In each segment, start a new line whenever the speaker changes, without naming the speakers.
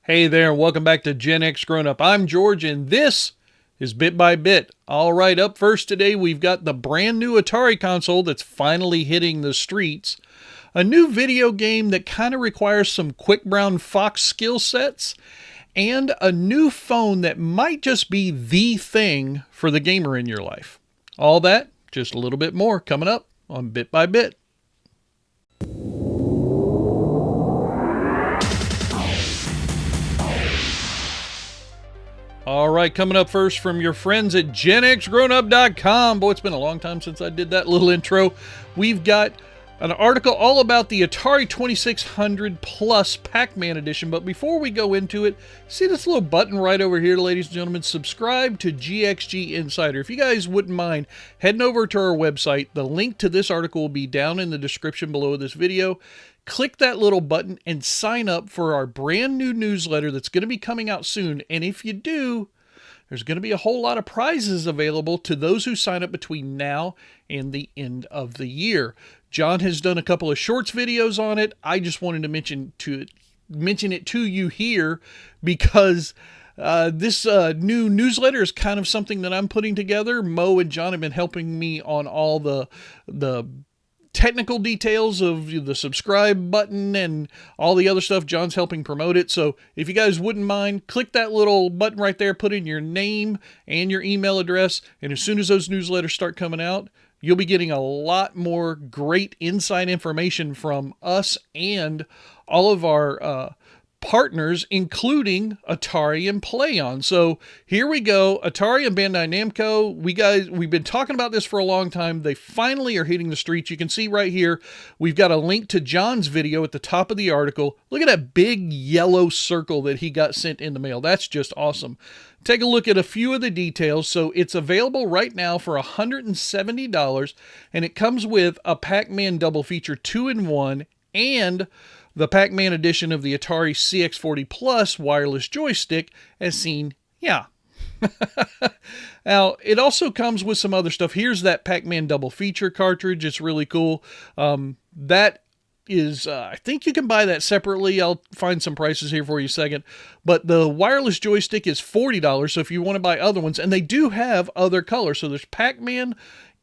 Hey there, and welcome back to Gen X Grown Up. I'm George, and this is Bit by Bit. All right, up first today, we've got the brand new Atari console that's finally hitting the streets, a new video game that kind of requires some quick brown fox skill sets, and a new phone that might just be the thing for the gamer in your life. All that, just a little bit more coming up on Bit by Bit. All right, coming up first from your friends at GenXGrownUp.com. Boy, it's been a long time since I did that little intro. We've got an article all about the Atari 2600 Plus Pac-Man edition. But before we go into it, see this little button right over here, ladies and gentlemen? Subscribe to GXG Insider. If you guys wouldn't mind heading over to our website, the link to this article will be down in the description below this video. Click that little button and sign up for our brand new newsletter that's going to be coming out soon. And if you do, there's going to be a whole lot of prizes available to those who sign up between now and the end of the year. John has done a couple of shorts videos on it. I just wanted to mention it to you here because this new newsletter is kind of something that I'm putting together. Mo and John have been helping me on all the technical details of the subscribe button and all the other stuff. John's helping promote it. So if you guys wouldn't mind, click that little button right there, put in your name and your email address. And as soon as those newsletters start coming out, you'll be getting a lot more great inside information from us and all of our partners, including Atari and PlayOn. So here we go. Atari and Bandai Namco. We've been talking about this for a long time. They finally are hitting the streets. You can see right here, we've got a link to John's video at the top of the article. Look at that big yellow circle that he got sent in the mail. That's just awesome. Take a look at a few of the details. So it's available right now for $170, and it comes with a Pac-Man double feature 2-in-1 and the Pac-Man edition of the Atari CX40 Plus wireless joystick, as seen, yeah. Now, it also comes with some other stuff. Here's that Pac-Man double feature cartridge. It's really cool. That is, I think you can buy that separately. I'll find some prices here for you in a second. But the wireless joystick is $40, so if you want to buy other ones, and they do have other colors. So there's Pac-Man,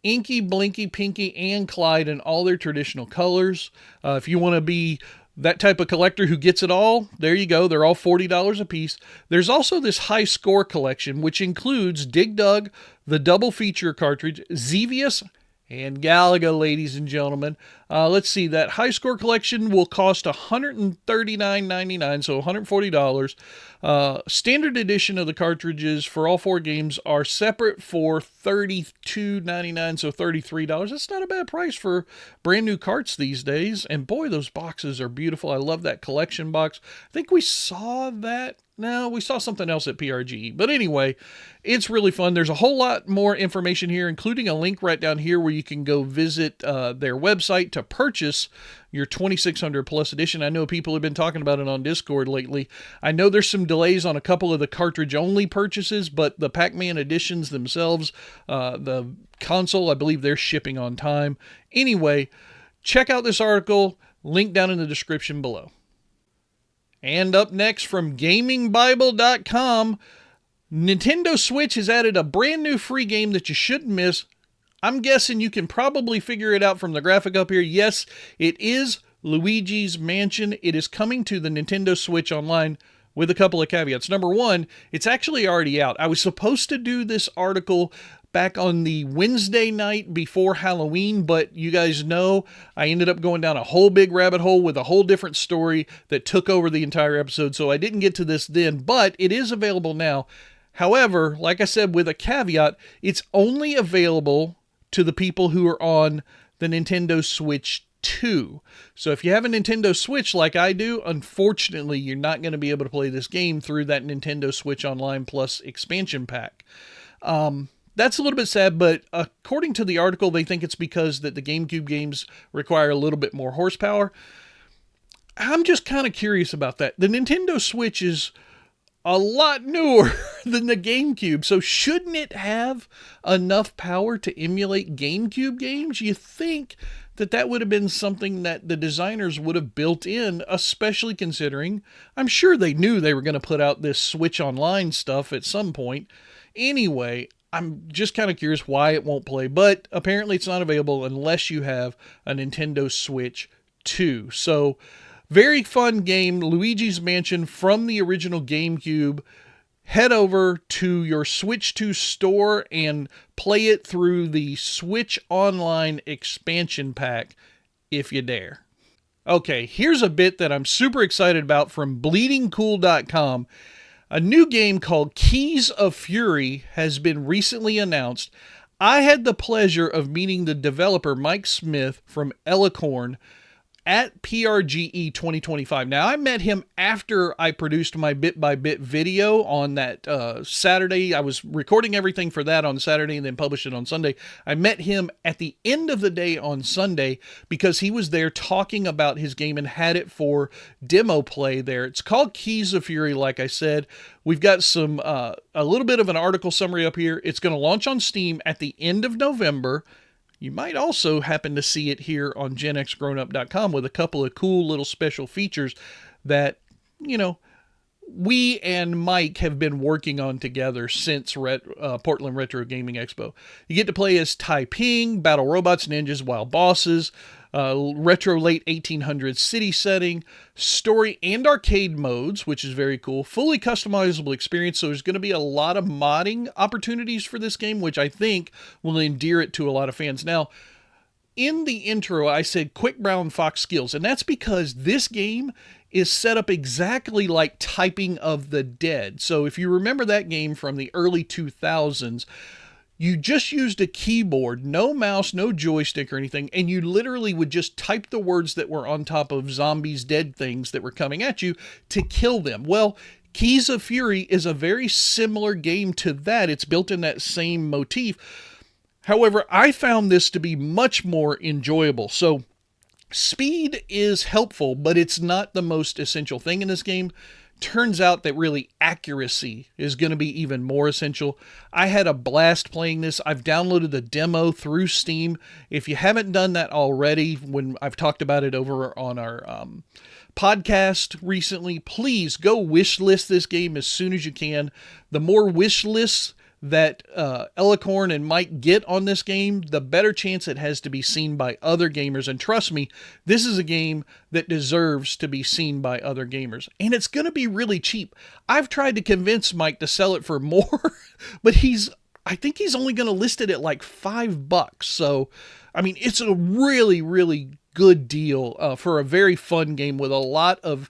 Inky, Blinky, Pinky, and Clyde in all their traditional colors. If you want to be that type of collector who gets it all, there you go. They're all $40 a piece. There's also this high score collection, which includes Dig Dug, the double feature cartridge, Xevious, and Galaga, ladies and gentlemen. Let's see, that high score collection will cost $139.99, so $140. Standard edition of the cartridges for all four games are separate for $32.99, so $33. That's not a bad price for brand new carts these days. And boy, those boxes are beautiful. I love that collection box. I think we saw that. No, we saw something else at PRGE. But anyway, it's really fun. There's a whole lot more information here, including a link right down here where you can go visit their website to purchase your 2600 Plus edition. I know people have been talking about it on Discord lately. I know there's some delays on a couple of the cartridge-only purchases, but the Pac-Man editions themselves, the console, I believe they're shipping on time. Anyway, check out this article. Link down in the description below. And up next from GamingBible.com, Nintendo Switch has added a brand new free game that you shouldn't miss. I'm guessing you can probably figure it out from the graphic up here. Yes, it is Luigi's Mansion. It is coming to the Nintendo Switch Online with a couple of caveats. Number one, it's actually already out. I was supposed to do this article back on the Wednesday night before Halloween, but you guys know I ended up going down a whole big rabbit hole with a whole different story that took over the entire episode, so I didn't get to this then, but it is available now. However, like I said, with a caveat, it's only available to the people who are on the Nintendo Switch 2. So if you have a Nintendo Switch like I do, unfortunately, you're not going to be able to play this game through that Nintendo Switch Online Plus expansion pack. That's a little bit sad, but according to the article, they think it's because that the GameCube games require a little bit more horsepower. I'm just kind of curious about that. The Nintendo Switch is a lot newer than the GameCube, so shouldn't it have enough power to emulate GameCube games? You think that would have been something that the designers would have built in, especially considering I'm sure they knew they were going to put out this Switch Online stuff at some point. Anyway, I'm just kind of curious why it won't play, but apparently it's not available unless you have a Nintendo Switch 2. So, very fun game, Luigi's Mansion from the original GameCube. Head over to your Switch 2 store and play it through the Switch Online expansion pack if you dare. Okay, here's a bit that I'm super excited about from bleedingcool.com. A new game called Keys of Fury has been recently announced. I had the pleasure of meeting the developer Mike Smith from Elicorn at PRGE 2025. Now, I met him after I produced my bit-by-bit video on that Saturday. I was recording everything for that on Saturday and then published it on Sunday. I met him at the end of the day on Sunday because he was there talking about his game and had it for demo play there. It's called Keys of Fury, like I said. We've got some a little bit of an article summary up here. It's going to launch on Steam at the end of November. You might also happen to see it here on GenXGrownUp.com with a couple of cool little special features that, we and Mike have been working on together since Portland Retro Gaming Expo. You get to play as Taiping, battle robots, ninjas, wild bosses, retro late 1800s city setting, story and arcade modes, which is very cool. Fully customizable experience, so there's going to be a lot of modding opportunities for this game, which I think will endear it to a lot of fans. Now, in the intro, I said Quick Brown Fox skills, and that's because this game is set up exactly like Typing of the Dead. So if you remember that game from the early 2000s, you just used a keyboard, no mouse, no joystick or anything, and you literally would just type the words that were on top of zombies, dead things that were coming at you to kill them. Well, Keys of Fury is a very similar game to that. It's built in that same motif. However, I found this to be much more enjoyable. So, speed is helpful, but it's not the most essential thing in this game. Turns out that really accuracy is going to be even more essential. I had a blast playing this. I've downloaded the demo through Steam. If you haven't done that already, when I've talked about it over on our podcast recently, please go wishlist this game as soon as you can. The more wish lists that Elicorn and Mike get on this game, the better chance it has to be seen by other gamers. And trust me, this is a game that deserves to be seen by other gamers. And it's going to be really cheap. I've tried to convince Mike to sell it for more, but I think he's only going to list it at like $5. So, I mean, it's a really, really good deal for a very fun game with a lot of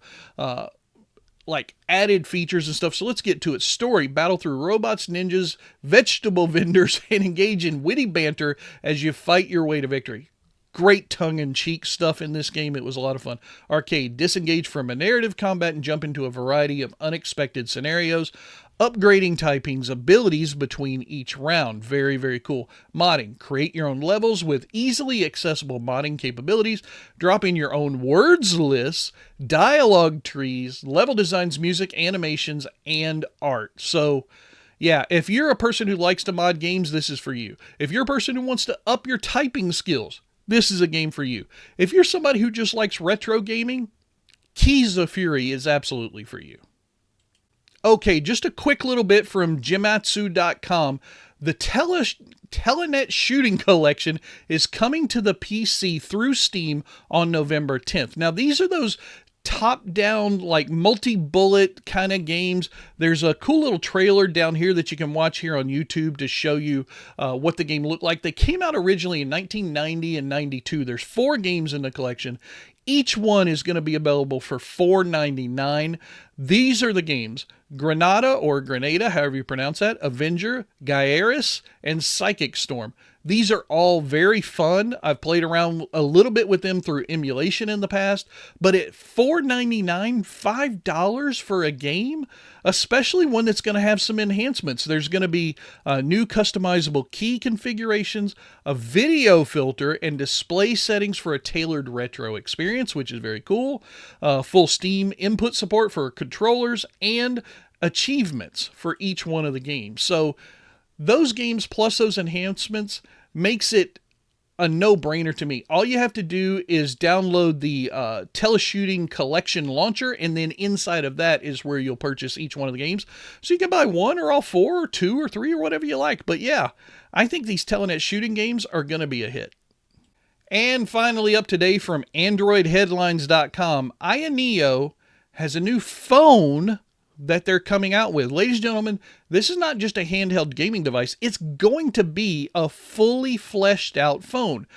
added features and stuff. So let's get to it. Story: battle through robots, ninjas, vegetable vendors, and engage in witty banter as you fight your way to victory. Great tongue-in-cheek stuff in this game. It was a lot of fun. Arcade: disengage from a narrative combat and jump into a variety of unexpected scenarios. Upgrading Taiping's abilities between each round. Very, very cool. Modding: create your own levels with easily accessible modding capabilities. Drop in your own words lists, dialogue trees, level designs, music, animations, and art. So, yeah, if you're a person who likes to mod games, this is for you. If you're a person who wants to up your typing skills, this is a game for you. If you're somebody who just likes retro gaming, Keys of Fury is absolutely for you. Okay, just a quick little bit from Gematsu.com. The Telenet Shooting Collection is coming to the PC through Steam on November 10th. Now, these are those top-down, multi-bullet kind of games. There's a cool little trailer down here that you can watch here on YouTube to show you what the game looked like. They came out originally in 1990 and 92. There's 4 games in the collection. Each one is going to be available for $4.99. These are the games: Granada, or Grenada, however you pronounce that, Avenger, Gyarados, and Psychic Storm. These are all very fun. I've played around a little bit with them through emulation in the past, but at $4.99, $5 for a game, especially one that's going to have some enhancements. There's going to be new customizable key configurations, a video filter, and display settings for a tailored retro experience, which is very cool. Full Steam input support for controllers, and achievements for each one of the games. So those games plus those enhancements makes it a no-brainer to me. All you have to do is download the Teleshooting Collection launcher, and then inside of that is where you'll purchase each one of the games. So you can buy one or all four or two or three or whatever you like. But yeah, I think these Telenet shooting games are going to be a hit. And finally, up today from AndroidHeadlines.com, Ayaneo has a new phone that they're coming out with. Ladies and gentlemen, this is not just a handheld gaming device. It's going to be a fully fleshed out phone.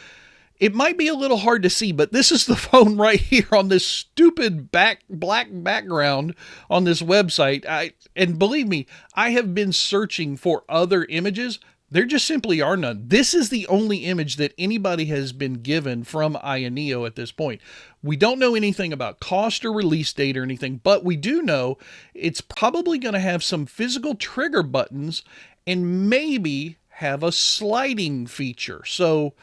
It might be a little hard to see, but this is the phone right here on this stupid black background on this website. And believe me, I have been searching for other images. There just simply are none. This is the only image that anybody has been given from Ayaneo at this point. We don't know anything about cost or release date or anything, but we do know it's probably going to have some physical trigger buttons and maybe have a sliding feature. So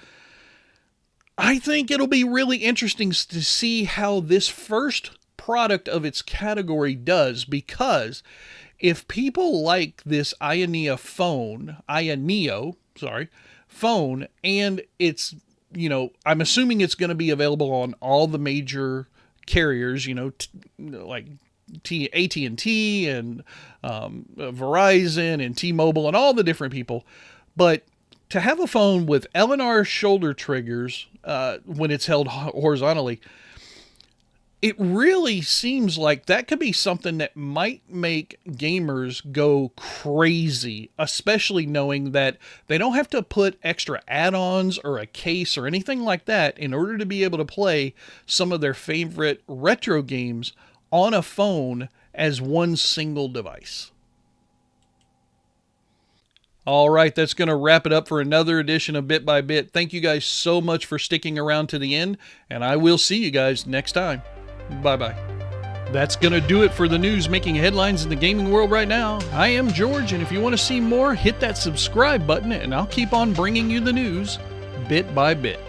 I think it'll be really interesting to see how this first product of its category does, because if people like this Ayaneo phone, and it's, I'm assuming it's going to be available on all the major carriers, like AT&T and Verizon and T-Mobile and all the different people. But to have a phone with LNR shoulder triggers when it's held horizontally, it really seems like that could be something that might make gamers go crazy, especially knowing that they don't have to put extra add-ons or a case or anything like that in order to be able to play some of their favorite retro games on a phone as one single device. All right, that's going to wrap it up for another edition of Bit by Bit. Thank you guys so much for sticking around to the end, and I will see you guys next time. Bye-bye. That's going to do it for the news making headlines in the gaming world right now. I am George, and if you want to see more, hit that subscribe button, and I'll keep on bringing you the news bit by bit.